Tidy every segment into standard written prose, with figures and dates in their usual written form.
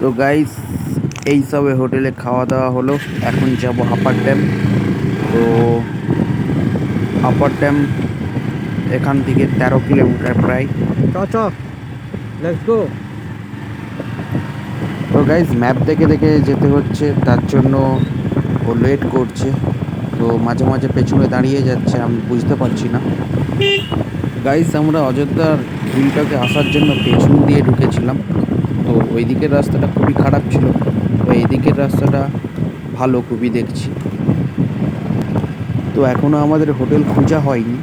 তো গাইস এই সবে হোটেলে খাওয়া দাওয়া হলো। এখন যাব আপার ড্যাম। তো আপার ড্যাম এখান থেকে 13 কিলোমিটার প্রায়। চ চ লেটস গো। তো গাইস ম্যাপ দেখে দেখে যেতে হচ্ছে, তার জন্য ও লেট করছে। তো মাঝে মাঝে পেছনে দাঁড়িয়ে যাচ্ছে, আমি বুঝতে পারছি না। গাইস আমরা অযোধ্যার হিলটকে আসার জন্য পেছন দিয়ে ঢুকেছিলাম। তো ওই দিকের রাস্তাটা খুবই খারাপ ছিল, তো এই দিকের রাস্তাটা ভালো খুবই দেখছি। তো এখনও আমাদের হোটেল খোঁজা হয়নি,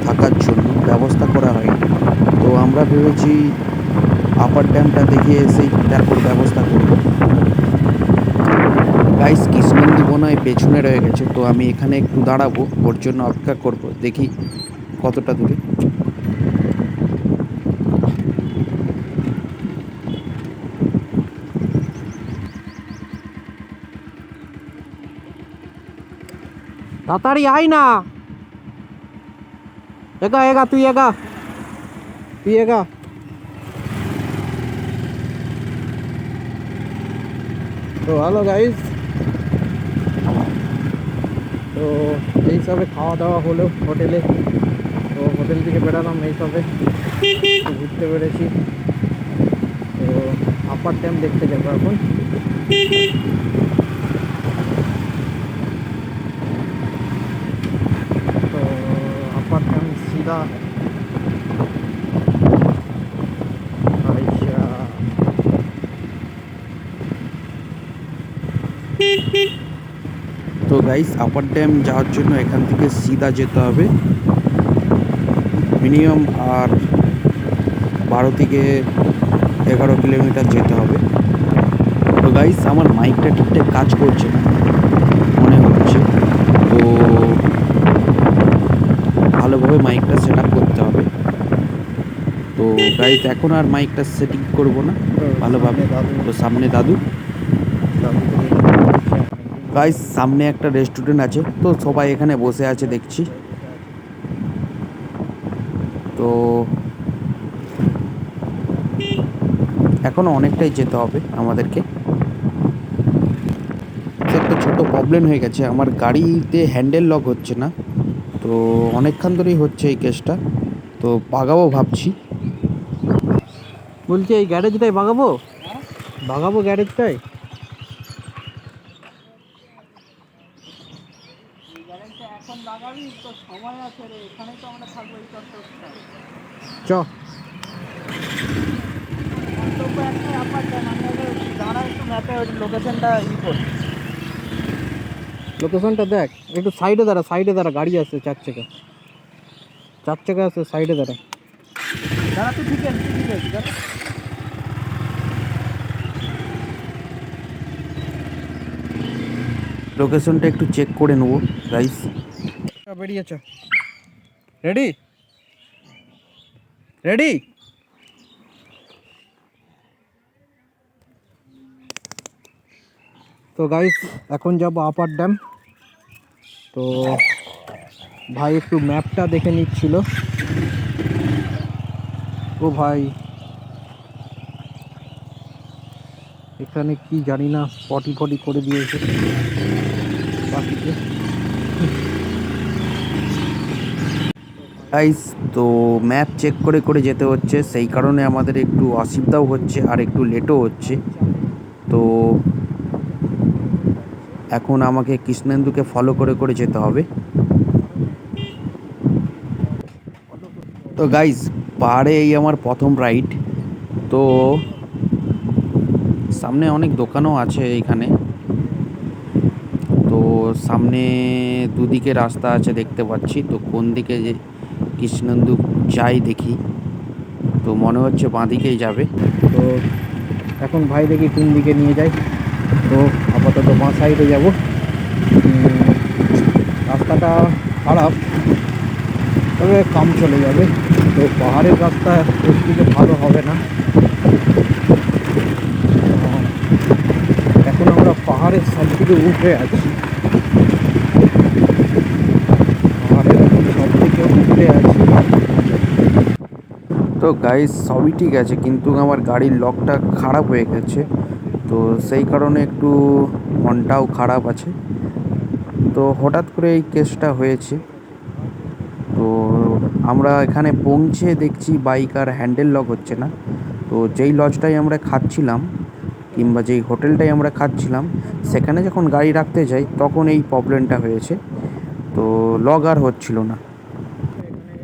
থাকার জন্য ব্যবস্থা করা হয়নি। তো আমরা ভেবেছি আপার ড্যামটা দেখে এসেই তারপর ব্যবস্থা করব। গাইস কৃষ্ণেন্দু বোনায় পেছনে রয়ে গেছে, তো আমি এখানে একটু দাঁড়াবো, ওর জন্য অপেক্ষা করব, দেখি কতটা দূরে। তাড়াতাড়ি আয় না। এগা এগা তুই এগা, তুই এগা। তো হ্যালো গাইস, তো এই সবে খাওয়া দাওয়া হলো হোটেলে। তো হোটেল থেকে বেরালাম এই সবে, ঘুরতে পেরেছি। তো আপার ড্যাম দেখতে যাবো এখন। তো আপার ড্যাম সিধা আচ্ছা। তো গাইস আপার ড্যাম যাওয়ার জন্য এখান থেকে সিধা যেতে হবে মিনিমাম আর 12 থেকে 11 কিলোমিটার যেতে হবে। তো গাইস আমার মাইকটা ঠিকঠাক কাজ করছে না মনে হচ্ছে, তো ভালোভাবে মাইকটা সেট আপ করতে হবে। তো গাইস এখন আর মাইকটা সেটিং করব না ভালোভাবে। তো সামনে দাদু। গাইস সামনে একটা রেস্টুরেন্ট আছে, তো সবাই এখানে বসে আছে দেখছি। তো এখনো অনেকটাই যেতে হবে আমাদেরকে। একটা ছোট প্রবলেম হয়ে গেছে, আমার গাড়িতে হ্যান্ডেল লক হচ্ছে না। তো অনেকক্ষণ ধরেই হচ্ছে এই কেসটা, তো বাগাবো ভাবছি। বলছি এই গ্যারেজটাই বাগাবো, বাগাবো গ্যারেজটাই। এখন লাগাবি তো সময় আছে রে, এখানেই তো আমরা থাকবো এই চত্বরটা। চ লোকেশনটা দেখ একটু, সাইডে দাঁড়া, সাইডে দাঁড়া, গাড়ি আছে 4 চাকা, 4 চাকা আছে, সাইডে দাঁড়া। দাঁড়া তুই, ঠিক আছে ঠিক আছে দাঁড়া। লোকেশনটা একটু চেক করে নেবো গাইস। বেরিয়েছ, রেডি রেডি। তো গাইস এখন যাব আপার ড্যাম। তো ভাই একটু ম্যাপটা দেখে নিচ্ছিল। ও ভাই এখানে কি জানি না পটি ফটি করে দিয়েছে পাখিকে। গাইস তো ম্যাপ চেক করে করে যেতে হচ্ছে, সেই কারণে আমাদের একটু অসুবিধাও হচ্ছে আর একটু লেটও হচ্ছে। তো এখন আমাকে কৃষ্ণেন্দুকে ফলো করে করে যেতে হবে। তো গাইস পাহাড়ে এই আমার প্রথম রাইড। তো সামনে অনেক দোকানও আছে এইখানে। তো সামনে দুদিকে রাস্তা আছে দেখতে পাচ্ছি, তো কোন দিকে যে কৃষ্ণেন্দু যাই দেখি। তো মনে হচ্ছে বাঁ দিকেই যাবে। তো এখন ভাই দেখি কোন দিকে নিয়ে যায়। তো আপাতত বাঁ সাইডে যাব। রাস্তাটা খারাপ, তবে কাম চলে যাবে। তো পাহাড়ের রাস্তা দিকে ভালো হবে না। এখন আমরা পাহাড়ের সব দিকে উঠে আছি, পাহাড়ের সব দিকে উঠে আছি। তো গাইস সবই ঠিক আছে, কিন্তু আমার গাড়ির লকটা খারাপ হয়ে গেছে। তো সেই কারণে একটু মনটাও খারাপ আছে। তো হঠাৎ করে এই কেসটা হয়েছে। তো আমরা এখানে পৌঁছে দেখছি বাইক আর হ্যান্ডেল লক হচ্ছে না। তো যেই লজটায় আমরা খাচ্ছিলাম কিংবা যেই হোটেলটায় আমরা খাচ্ছিলাম সেখানে যখন গাড়ি রাখতে যাই তখন এই প্রবলেমটা হয়েছে। তো লগ আর হচ্ছিল না।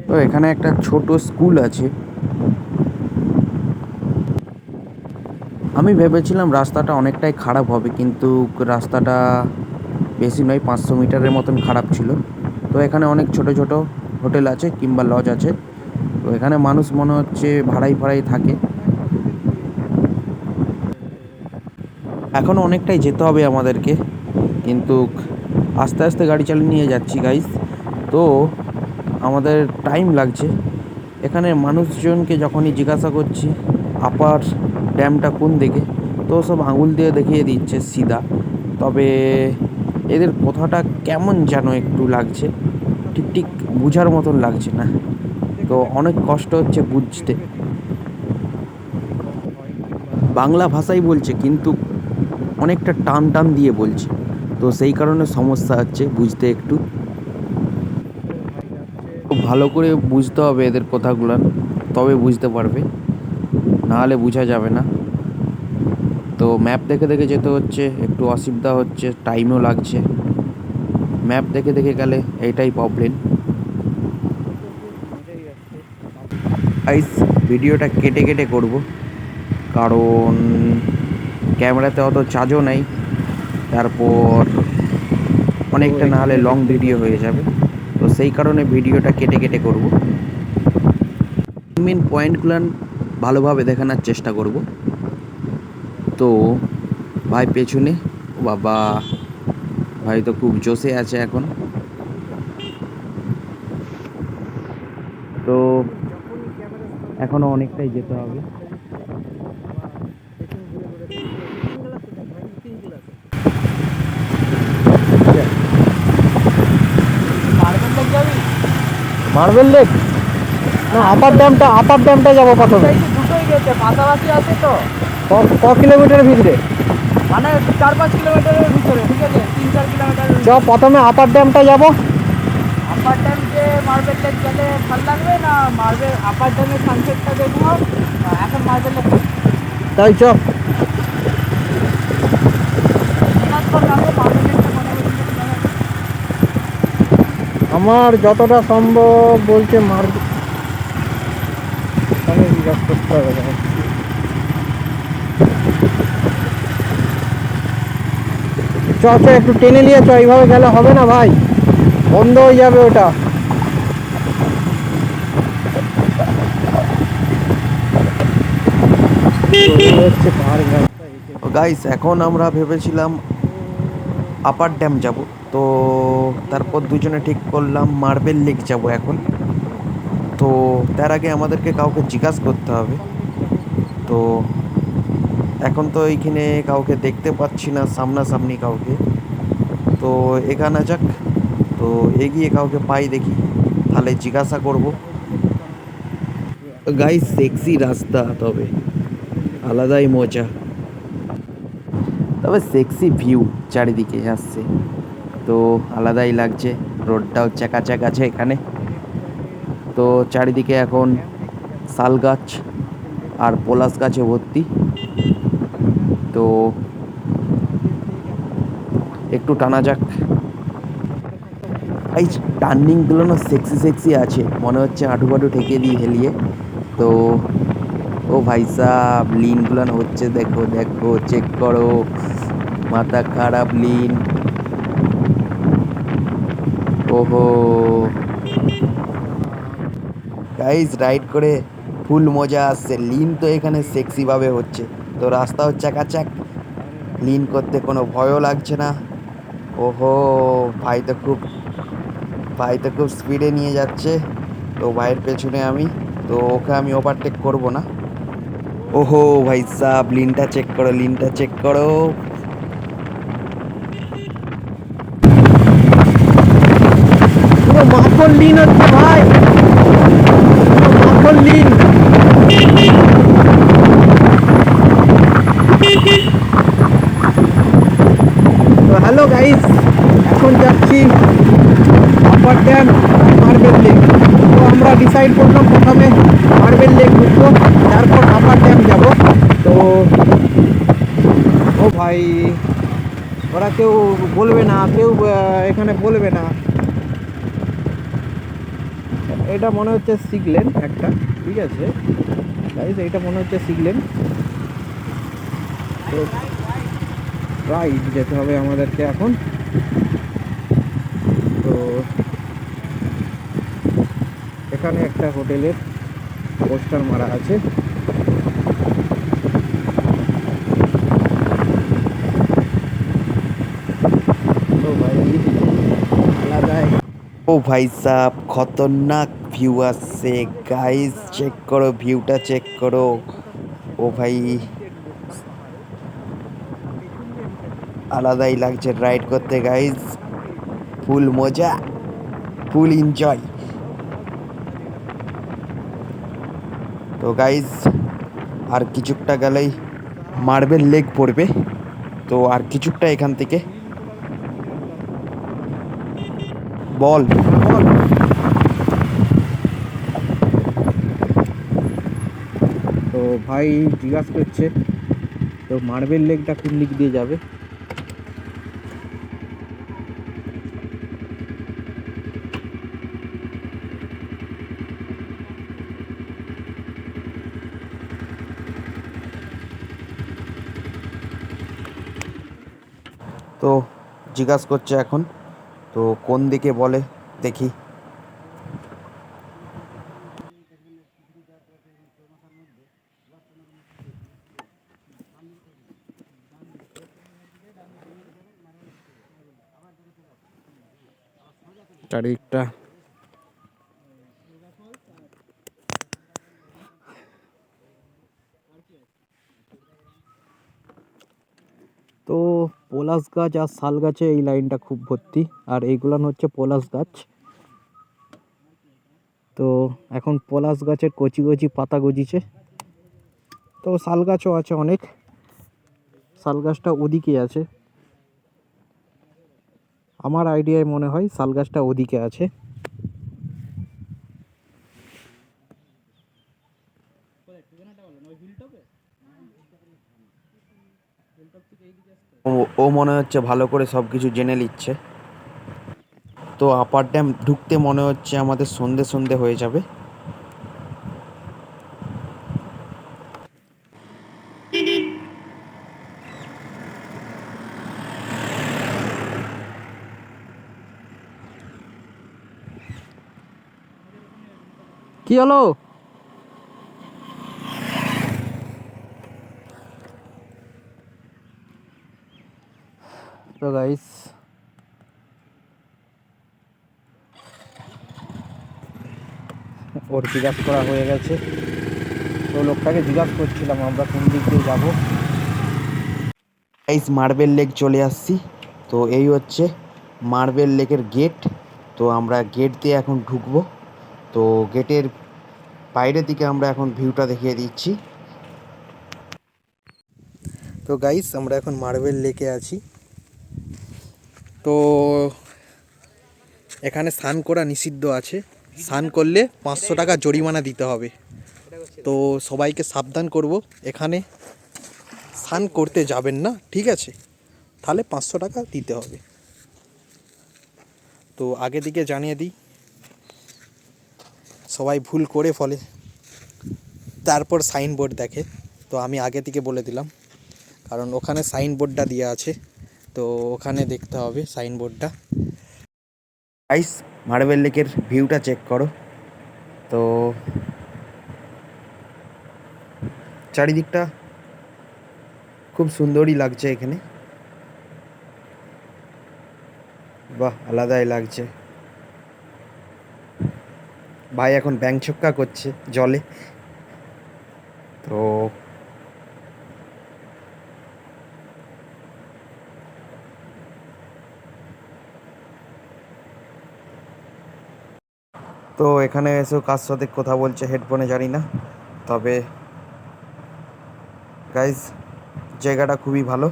তো এখানে একটা ছোট স্কুল আছে। আমি ভেবেছিলাম রাস্তাটা অনেকটাই খারাপ হবে, কিন্তু রাস্তাটা বেশি নয়, 500 মিটারের মতন খারাপ ছিল। তো এখানে অনেক ছোট ছোট হোটেল আছে কিংবা লজ আছে। তো এখানে মানুষ মনে হচ্ছে ভাড়াই ভাড়াই থাকে। এখনও অনেকটাই যেতে হবে আমাদেরকে, কিন্তু আস্তে আস্তে গাড়ি চালিয়ে নিয়ে যাচ্ছি গাইস। তো আমাদের টাইম লাগছে। এখানে মানুষজনকে যখনই জিজ্ঞাসা করছি আপার ড্যামটা কোন দিকে, তো সব আঙুল দিয়ে দেখিয়ে দিচ্ছে সিধা। তবে এদের কথাটা কেমন যেন একটু লাগছে, ঠিক ঠিক বোঝার মতন লাগছে না। তো অনেক কষ্ট হচ্ছে বুঝতে। বাংলা ভাষাই বলছে কিন্তু অনেকটা টান টান দিয়ে বলছে। তো সেই কারণে সমস্যা হচ্ছে বুঝতে একটু। খুব ভালো করে বুঝতে হবে এদের কথাগুলো, তবে বুঝতে পারবে, নাহলে বোঝা যাবে না। তো ম্যাপ দেখে দেখে যেতে হচ্ছে, একটু অসুবিধা হচ্ছে, টাইমও লাগছে। ম্যাপ দেখে দেখে গেলে এইটাই প্রবলেম। গাইস ভিডিওটা কেটে কেটে করব, কারণ ক্যামেরাতে অত চার্জও নেই। তারপর অনেকটা না হলে লং ভিডিও হয়ে যাবে। তো সেই কারণে ভিডিওটা কেটে কেটে করব। মেন পয়েন্টগুলো ভালোভাবে দেখানোর চেষ্টা করব। তো ভাই পেছনে, ও বাবা, ভাই তো খুব জোশে আছে এখন। তো এখনও অনেকটাই যেতে হবে। মার্বেল লেক না আপার ড্যামটা যাবো প্রথমে। দুটোই গেছে, পাশাপাশি আছে তো, ক কিলোমিটারের ভিতরে? মানে 4-5 কিলোমিটারের ভিতরে, ঠিক আছে, 3-4 কিলোমিটারের চ প্রথমে আপার ড্যামটা যাবো। আপার ড্যাম যে মার্বেল লেক গেলে ভালো লাগবে না? মার্বেল আপার ড্যামের সানসেটটা দেখবো, এখন মার্বেল লেক তাই চ। মার্বেল লেকটা মনে হয়। আমার যতটা সম্ভব বলছে মার্বেল জিজ্ঞাসা করতে হবে। চ চ একটু টেনে নিয়ে চ, এইভাবে গেলে হবে না ভাই, বন্ধ হয়ে যাবে ওটা। গাইস এখন আমরা ভেবেছিলাম আপার ড্যাম যাব, তো তারপর দুজনে ঠিক করলাম মার্বেল লেক যাব এখন। তো তার আগে আমাদেরকে কাউকে জিজ্ঞাসা করতে হবে। তো এখন তো এইখানে কাউকে দেখতে পাচ্ছি না সামনাসামনি কাউকে। তো এখানে যাক, তো এগিয়ে কাউকে পাই দেখি, তাহলে জিজ্ঞাসা করব। গাইস সেক্সি রাস্তা, তবে আলাদাই মজা, তবে সেক্সি ভিউ চারিদিকে আসছে, তো আলাদাই লাগছে। রোডটাও চ্যাকাচ্যাক আছে এখানে। তো চারিদিকে এখন শাল গাছ আর পলাশ গাছে ভর্তি। তো একটু টানা যাক। এই টার্নিংগুলো না সেক্সি সেক্সি আছে, মনে হচ্ছে হাঁটু ফাটু ঠেকিয়ে দিই হেলিয়ে। তো ও ভাই সাব, লিনগুলো হচ্ছে, দেখো দেখো, চেক করো, মাথা খারাপ লিন। ওহো গাইস, রাইড করে ফুল মজা আসছে। লিন তো এখানে সেক্সি ভাবে হচ্ছে। তো রাস্তাও চাকাচাক, লিন করতে কোনো ভয়ও লাগছে না। ওহো, ভাই তো খুব স্পিডে নিয়ে যাচ্ছে। তো ভাইয়ের পেছনে আমি, তো ওকে আমি ওভারটেক করব না। ওহো ভাই সাব, লিনটা চেক করো, লিনটা চেক করো। পুরো মাখন লিন হচ্ছে ভাই, মাখন লিন। ডিসাইড করলাম প্রথমে মার্বেল লেক ঢুকবো, তারপর আপার ড্যাম যাব। তো ও ভাই, ওরা কেউ বলবে না, কেউ এখানে বলবে না। এটা মনে হচ্ছে সিগলেন একটা, ঠিক আছে গাইস, এটা মনে হচ্ছে সিগলেন। তো রাইট যেতে হবে আমাদেরকে এখন। তো এখানে একটা হোটেলের পোস্টার মারা আছে। তো ভাই আলাদা ও ভাই সাব, খতরনাক ভিউ আসছে গাইস, চেক করো ভিউটা, চেক করো। ও ভাই আলাদাই লাগছে রাইড করতে গাইস, ফুল মজা, ফুল এনজয়। তো গাইস আর কিছুটা গেলেই মার্বেল লেক পড়বে, তো আর কিছুটা এখান থেকে বল। তো ভাই জিজ্ঞাসা করছে তো মার্বেল লেকটা কোন দিক দিয়ে যাবে। তো জিজ্ঞাসা করছে এখন, তো কোন দিকে বলে দেখি। চারিদিকটা তো পলাশ গাছ আর শাল গাছে এই লাইনটা খুব ভর্তি, আর এইগুলান হচ্ছে পলাশ গাছ। তো এখন পলাশ গাছের কচি কচি পাতা গজিছে। তো শাল গাছও আছে অনেক, শাল গাছটা ওদিকে আছে, আমার আইডিয়ায় মনে হয় শাল গাছটা ওদিকে আছে। ও ও মনে হচ্ছে ভালো করে সব কিছু জেনে নিচ্ছে। তো আপার ড্যাম ঢুকতে মনে হচ্ছে আমাদের সন্ধে সন্ধে হয়ে যাবে। কি হলো? তো গাইস ওর জিজ্ঞাসা করা হয়ে গেছে, তো লোকটাকে জিজ্ঞাসা করছিলাম আমরা কোন দিক দিয়ে যাবো। গাইস মার্বেল লেক চলে আসছি। তো এই হচ্ছে মার্বেল লেকের গেট। তো আমরা গেট দিয়ে এখন ঢুকবো। তো গেটের বাইরের দিকে আমরা এখন ভিউটা দেখিয়ে দিচ্ছি। তো গাইস আমরা এখন মার্বেল লেকে আছি। তো এখানে স্নান করা নিষিদ্ধ আছে, স্নান করলে 500 টাকা জরিমানা দিতে হবে। তো সবাইকে সাবধান করব, এখানে স্নান করতে যাবেন না, ঠিক আছে? তাহলে 500 টাকা দিতে হবে। তো আগে দিকে জানিয়ে দিই, সবাই ভুল করে ফলে তারপর সাইনবোর্ড দেখে। তো আমি আগে থেকে বলে দিলাম, কারণ ওখানে সাইনবোর্ডটা দেওয়া আছে, তো ওখানে দেখতে হবে সাইনবোর্ডটা। গাইস মার্বেল লেকের ভিউটা চেক করো। তো চারিদিকটা খুব সুন্দরই লাগছে এখানে, বাহ আলাদাই লাগছে। ভাই এখন ব্যাং ছক্কা করছে জলে। তো তো এখানে এসে কার সাথে কথা বলছে হেডফোনে জানি না, তবে গাইজ জায়গাটা খুবই ভালো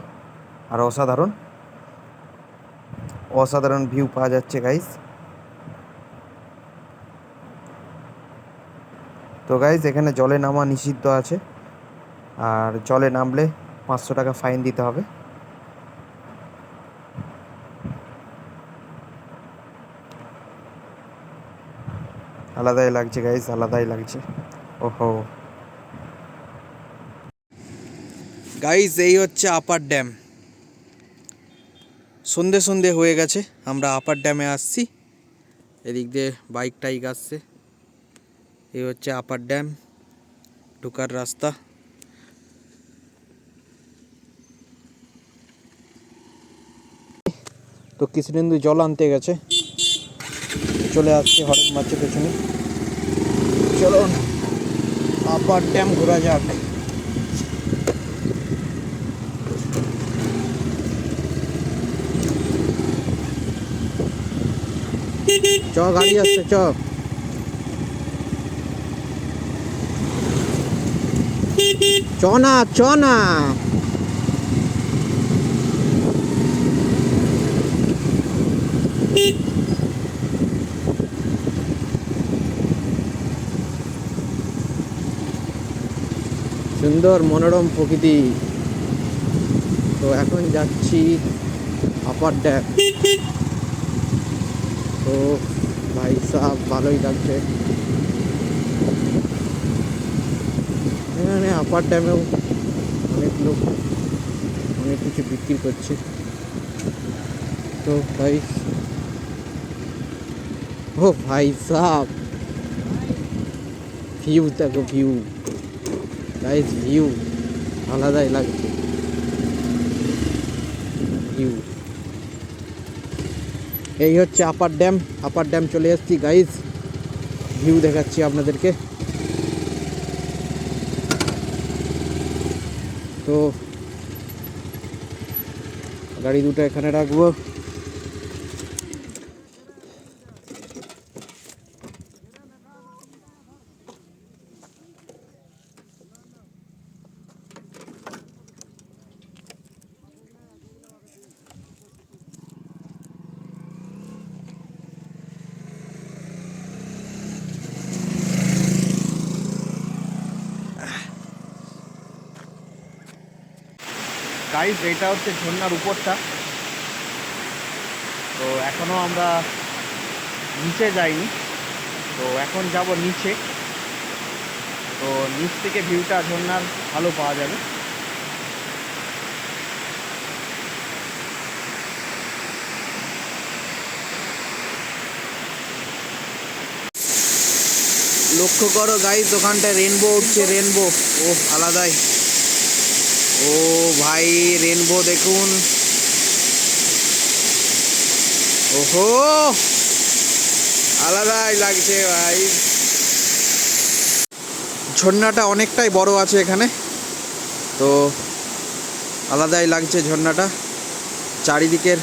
আর অসাধারণ, অসাধারণ ভিউ পাওয়া যাচ্ছে গাইজ। তো গাইজ এখানে জলে নামা নিষিদ্ধ আছে, আর জলে নামলে 500 টাকা ফাইন দিতে হবে। আলাদাই লাগছে গাইজ, আলাদাই লাগছে। ওহো গাইজ, এই হচ্ছে আপার ড্যাম। সন্ধে সন্ধে হয়ে গেছে, আমরা আপার ড্যামে আসছি। এদিক দিয়ে বাইক টাইক আসছে। এই হচ্ছে আপার ড্যাম ঢোকার রাস্তা। তো কৃষ্ণেন্দু জল আনতে গেছে, চলে আসছে হরেন মাছের পেছনে। চলুন আপার ড্যাম ঘোরা যাক। চ, গাড়ি আসছে, চ। চ না, চ না। সুন্দর মনোরম প্রকৃতি। তো এখন যাচ্ছি আপার ড্যাম। তো ভাই সাহেব ভালোই লাগছে এখানে আপার ড্যামেও। অনেক লোক অনেক কিছু বিক্রি করছে। তো ভাই, ও ভাই সাহেব, ভিউ দেখো, ভিউ গাইস, ভিউ আলাদাই লাগছে। ভিউ এই হচ্ছে আপার ড্যাম। আপার ড্যাম চলে এসেছি গাইস, ভিউ দেখাচ্ছি আপনাদেরকে। তো গাড়ি দুটো এখানে রাখবো। গাইস, এটা হচ্ছে ঝর্ণার উপরটা। তো এখনো আমরা নিচে যাইনি, তো এখন যাব নিচে। তো নিচ থেকে ভিউটা ঝর্ণার ভালো পাওয়া যাবে। লক্ষ্য করো গাইস, ওখানটায় রেনবো উঠছে, রেনবো। ও আলাদাই। ও ভাই, রেনবো দেখুন। ওহো, আলাদাই লাগছে ভাই। ঝর্ণাটা অনেকটাই বড় আছে এখানে, তো আলাদাই লাগছে ঝর্ণাটা। চারিদিকের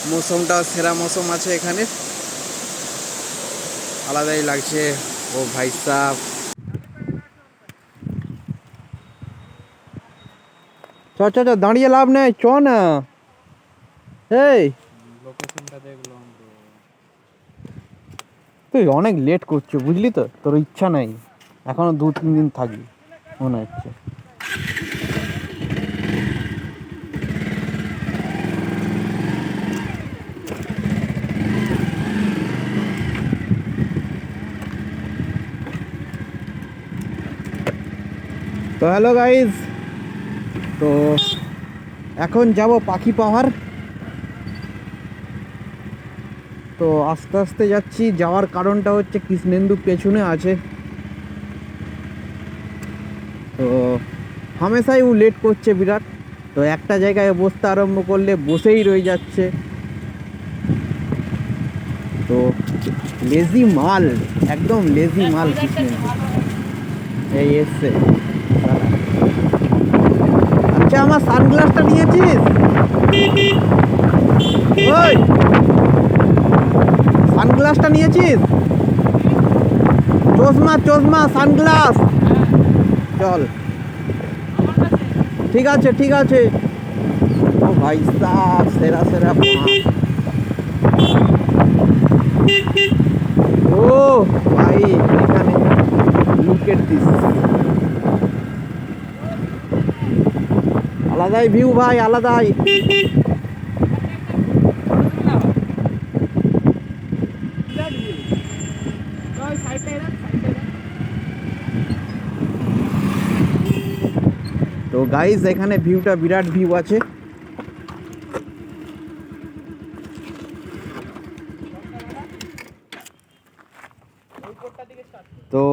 মৌসুমটা সেরা মৌসুম আছে এখানে, আলাদাই লাগছে। ও ভাই সাহ, চ চ চ, দাঁড়িয়ে লাভ নেই, চ না। এই লোকেশনটা দেখলাম। তুই অনেক লেট করছো, বুঝলি তো? তোর ইচ্ছা নাই, এখনো 2-3 দিন থাকবি মনে হচ্ছে। তো হ্যালো গাইজ, তো এখন যাব পাখি পাহাড়। তো আস্তে আস্তে যাচ্ছি। যাওয়ার কারণটা হচ্ছে কৃষ্ণেন্দু পেছনে আছে, তো হামেশাই ও লেট করছে বিরাট। তো একটা জায়গায় বসতে আরম্ভ করলে বসেই রয়ে যাচ্ছে। তো লেজি মাল, একদম লেজি মাল কৃষ্ণেন্দু। এই এসছে। আচ্ছা, আমার সানগ্লাসটা নিয়েছিস? ওই, সানগ্লাসটা নিয়েছিস? চশমা, চশমা, সানগ্লাস। চল, ঠিক আছে, ঠিক আছে। ও ভাই সাহ, সেরা সেরা মাছ। ও ও ভাই এখানে লুক এট দিস, আলাদাই ভিউ ভাই, আলাদাই। তো গাইস এখানে ভিউটা বিরাট ভিউ আছে। তো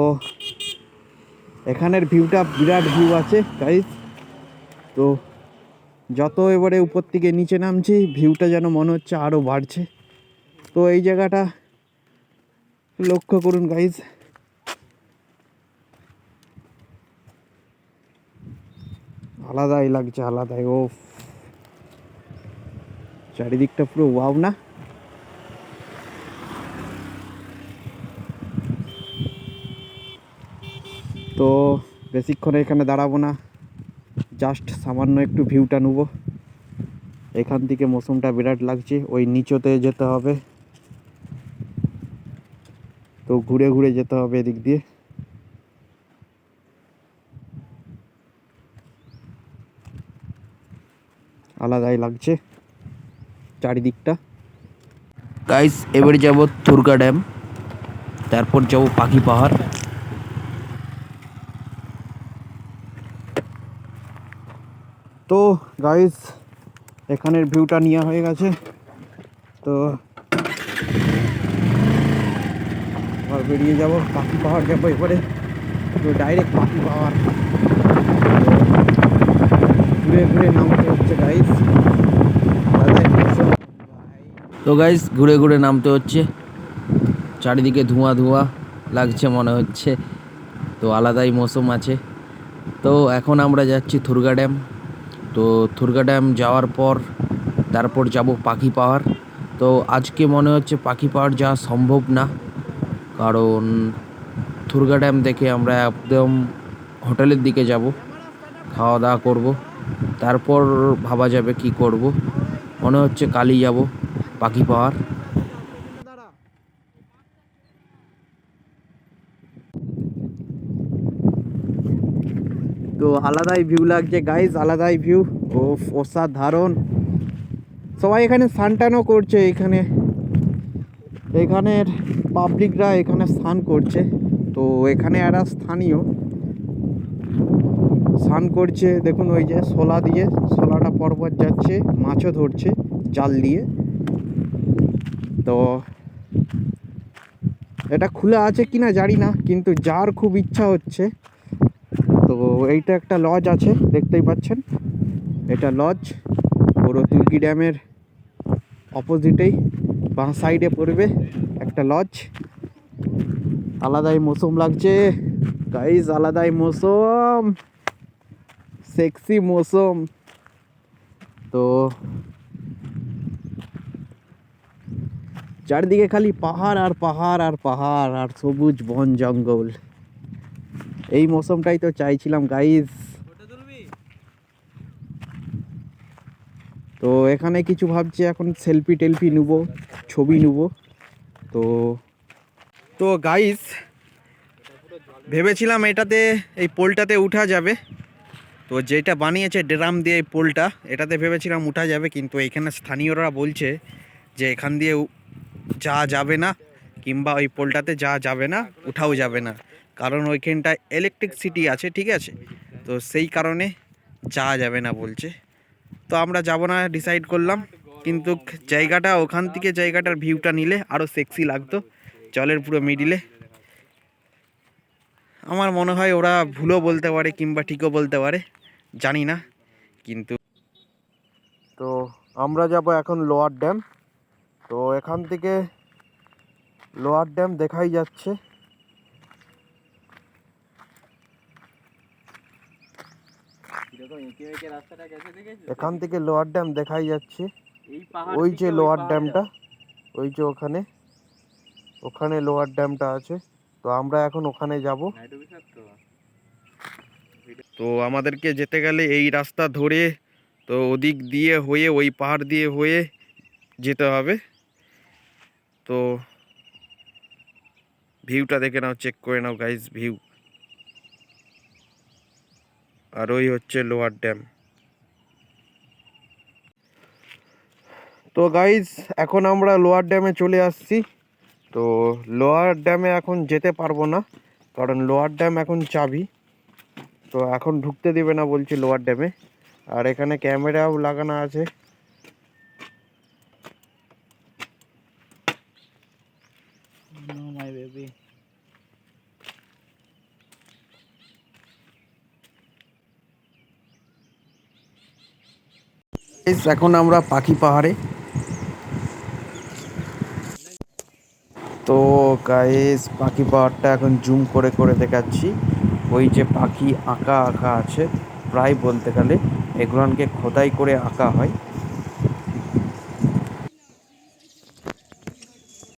এখানের ভিউটা বিরাট ভিউ আছে গাইস। তো যত এবারে উপর থেকে নিচে নামছি ভিউটা যেন মনে হচ্ছে আরও বাড়ছে। তো এই জায়গাটা লক্ষ্য করুন গাইস, আলাদাই লাগছে, আলাদাই। ও চারিদিকটা পুরো ওয়াও না? তো বেশিক্ষণ এখানে দাঁড়াবো না, জাস্ট সামান্য একটু ভিউটা নেব। এখান থেকে মৌসুমটা বিরাট লাগছে, ওই নিচতে যেতে হবে, তো ঘুরে ঘুরে যেতে হবে এদিক দিয়ে। আলাদাই লাগছে চারিদিকটা। গাইস এবারে যাব থুরকা ড্যাম, তারপর যাব পাখি পাহাড়। তো গাইস এখানের ভিউটা নেওয়া হয়ে গেছে, তো আবার বেরিয়ে যাব, পাখি পাহাড় যাবো এবারে। তো ডাইরেক্ট পাখি পাহাড় ঘুরে ঘুরে নামতে হচ্ছে গাইস। তো গাইস ঘুরে ঘুরে নামতে হচ্ছে, চারিদিকে ধোঁয়া ধোঁয়া লাগছে মনে হচ্ছে, তো আলাদাই মৌসুম আছে। তো এখন আমরা যাচ্ছি থুরকা ড্যাম। তো থুরকা ড্যাম যাওয়ার পর তারপর যাব পাখি পাহাড়। তো আজকে মনে হচ্ছে পাখি পাহাড় যাওয়া সম্ভব না, কারণ থুরকা ড্যাম দেখে আমরা একদম হোটেলের দিকে যাব, খাওয়া দাওয়া করব, তারপর ভাবা যাবে কি করব। মনে হচ্ছে কালই যাব পাখি পাহাড়। তো আলাদাই ভিউ লাগছে গাইস, আলাদাই ভিউ। ও অসাধারণ। সবাই এখানে স্নান করছে, এখানের পাবলিকরা এখানে স্নান করছে। তো এখানে এরা স্থানীয় স্নান করছে, দেখুন ওই যে শোলা দিয়ে, শোলাটা পর্বত যাচ্ছে, মাছও ধরছে জাল দিয়ে। তো এটা খোলা আছে কিনা জানি না, কিন্তু যার খুব ইচ্ছা হচ্ছে। তো এইটা একটা লজ আছে, দেখতেই পাচ্ছেন, এটা লজ পুরো তুর্কি ড্যামের অপোজিটেই বাঁ সাইডে পড়বে একটা লজ। আলাদাই মৌসুম লাগছে গাইস, আলাদাই মৌসুম, সেক্সি মৌসুম। তো চারদিকে খালি পাহাড় আর পাহাড় আর পাহাড় আর সবুজ বন জঙ্গল। এই মৌসুমটাই তো চাইছিলাম গাইস। তো এখানে কিছু ভাবছি এখন সেলফি টেলফি নেব, ছবি নেব। তো তো গাইস ভেবেছিলাম এটাতে, এই পোলটাতে উঠা যাবে। তো যেটা বানিয়েছে ড্রাম দিয়ে এই পোলটা, এটাতে ভেবেছিলাম উঠা যাবে, কিন্তু এখানে স্থানীয়রা বলছে যে এখান দিয়ে যাওয়া যাবে না, কিংবা ওই পোলটাতে যাওয়া যাবে না, উঠাও যাবে না, কারণ ওইখানটায় ইলেকট্রিসিটি আছে, ঠিক আছে। তো সেই কারণে যাওয়া যাবে না বলছে। তো আমরা যাব না ডিসাইড করলাম, কিন্তু জায়গাটা ওখান থেকে জায়গাটার ভিউটা নিলে আরও সেক্সি লাগতো, জলের পুরো মিডিলে। আমার মনে হয় ওরা ভুলও বলতে পারে কিংবা ঠিকও বলতে পারে, জানি না। কিন্তু তো আমরা যাব এখন লোয়ার ড্যাম। তো এখান থেকে লোয়ার ড্যাম দেখাই যাচ্ছে। এখান থেকে লোয়ার ড্যাম দেখাই যাচ্ছে, ওই যে লোয়ার ড্যামটা, ওই যে ওখানে, ওখানে লোয়ার ড্যামটা আছে। তো আমরা এখন ওখানে যাব। তো আমাদেরকে যেতে গেলে এই রাস্তা ধরে, তো ওদিক দিয়ে হয়ে, ওই পাহাড় দিয়ে হয়ে যেতে হবে। তো ভিউটা দেখে নাও, চেক করে নাও গাইস ভিউ। আর ওই হচ্ছে লোয়ার ড্যাম। তো গাইস এখন আমরা লোয়ার ড্যামে চলে আসছি। তো লোয়ার ড্যামে এখন যেতে পারবো না, কারণ লোয়ার ড্যাম এখন চাবি, তো এখন ঢুকতে দেবে না বলছি লোয়ার ড্যামে। আর এখানে ক্যামেরাও লাগানো আছে। My baby. এখন আমরা পাখি পাহাড়ে। তো গাইস পাখি পাহাড়টা এখন জুম করে করে দেখাচ্ছি। ওই যে পাখি আঁকা আঁকা আছে, প্রায় বলতে গেলে এগুলোকে খোদাই করে আঁকা হয়।